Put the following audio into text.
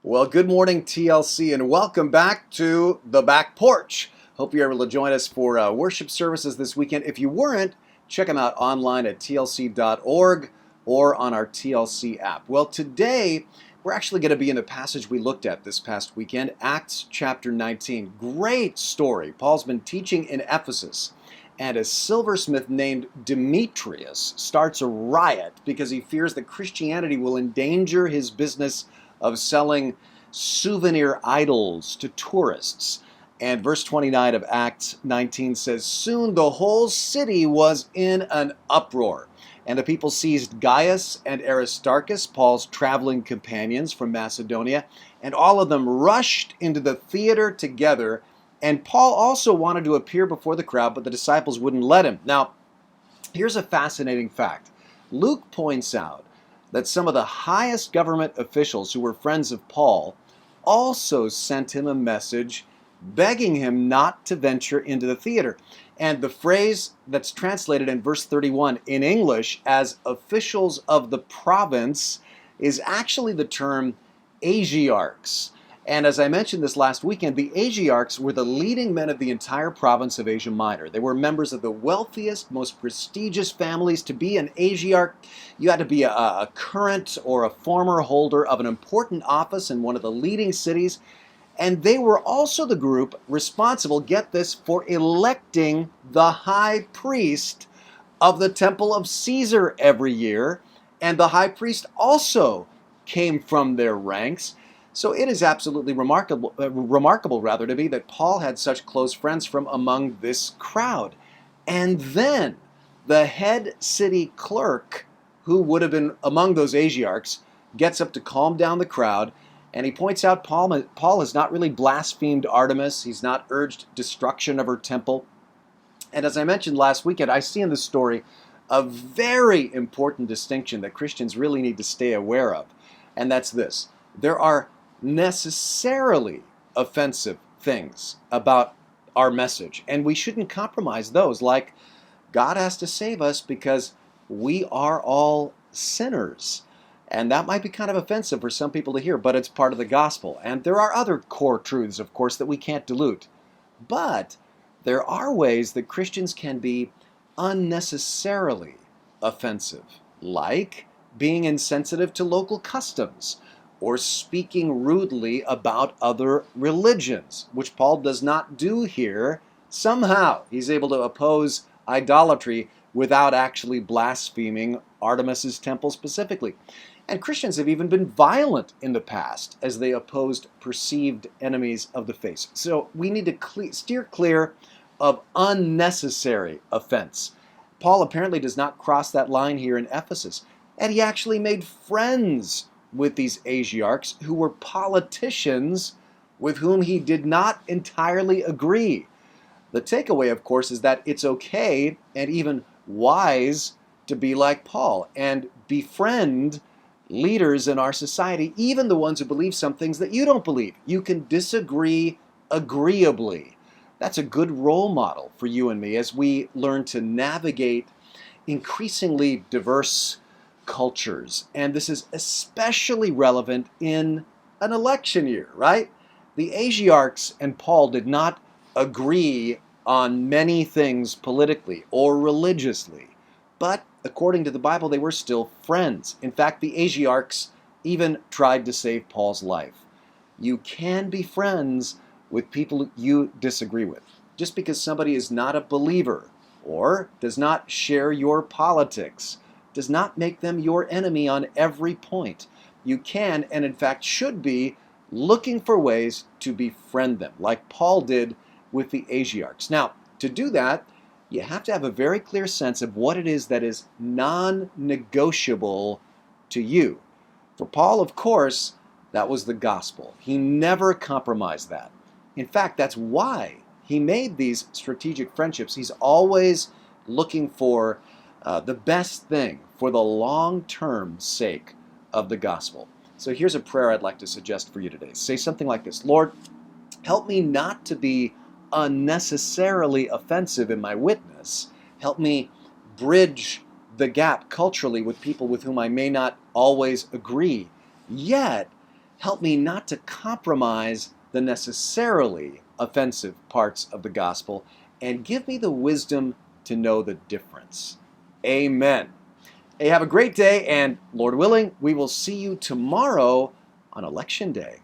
Well, good morning, TLC, and welcome back to the back porch. Hope you're able to join us for worship services this weekend. If you weren't, check them out online at tlc.org or on our TLC app. Well, today we're actually going to be in the passage we looked at this past weekend, Acts chapter 19. Great story. Paul's been teaching in Ephesus, and a silversmith named Demetrius starts a riot because he fears that Christianity will endanger his business of selling souvenir idols to tourists. And verse 29 of Acts 19 says, "Soon the whole city was in an uproar, and the people seized Gaius and Aristarchus, Paul's traveling companions from Macedonia, and all of them rushed into the theater together. And Paul also wanted to appear before the crowd, but the disciples wouldn't let him." Now, here's a fascinating fact. Luke points out that some of the highest government officials who were friends of Paul also sent him a message begging him not to venture into the theater. And the phrase that's translated in verse 31 in English as officials of the province is actually the term Asiarchs. And as I mentioned this last weekend, the Asiarchs were the leading men of the entire province of Asia Minor. They were members of the wealthiest, most prestigious families. To be an Asiarch, you had to be a current or a former holder of an important office in one of the leading cities. And they were also the group responsible, get this, for electing the high priest of the temple of Caesar every year. And the high priest also came from their ranks. So it is absolutely remarkable to me that Paul had such close friends from among this crowd. And then the head city clerk, who would have been among those Asiarchs, gets up to calm down the crowd, and he points out Paul has not really blasphemed Artemis. He's not urged destruction of her temple. And as I mentioned last weekend, I see in this story a very important distinction that Christians really need to stay aware of, and that's this. There are necessarily offensive things about our message, and we shouldn't compromise those, like God has to save us because we are all sinners. And that might be kind of offensive for some people to hear, but it's part of the gospel. And there are other core truths, of course, that we can't dilute. But there are ways that Christians can be unnecessarily offensive, like being insensitive to local customs, or speaking rudely about other religions, which Paul does not do here. Somehow he's able to oppose idolatry without actually blaspheming Artemis's temple specifically. And Christians have even been violent in the past as they opposed perceived enemies of the faith. So we need to steer clear of unnecessary offense. Paul apparently does not cross that line here in Ephesus, and he actually made friends with these Asiarchs who were politicians with whom he did not entirely agree. The takeaway, of course, is that it's okay and even wise to be like Paul and befriend leaders in our society, even the ones who believe some things that you don't believe. You can disagree agreeably. That's a good role model for you and me as we learn to navigate increasingly diverse cultures. And this is especially relevant in an election year, right? The Asiarchs and Paul did not agree on many things politically or religiously, but according to the Bible, they were still friends. In fact, the Asiarchs even tried to save Paul's life. You can be friends with people you disagree with. Just because somebody is not a believer or does not share your politics does not make them your enemy on every point. You can, and in fact should be, looking for ways to befriend them, like Paul did with the Asiarchs. Now, to do that, you have to have a very clear sense of what it is that is non-negotiable to you. For Paul, of course, that was the gospel. He never compromised that. In fact, that's why he made these strategic friendships. He's always looking for the best thing for the long-term sake of the gospel. So here's a prayer I'd like to suggest for you today. Say something like this: Lord, help me not to be unnecessarily offensive in my witness. Help me bridge the gap culturally with people with whom I may not always agree. Yet, Help me not to compromise the necessarily offensive parts of the gospel, and give me the wisdom to know the difference. Amen. Hey, have a great day, and Lord willing, we will see you tomorrow on Election Day.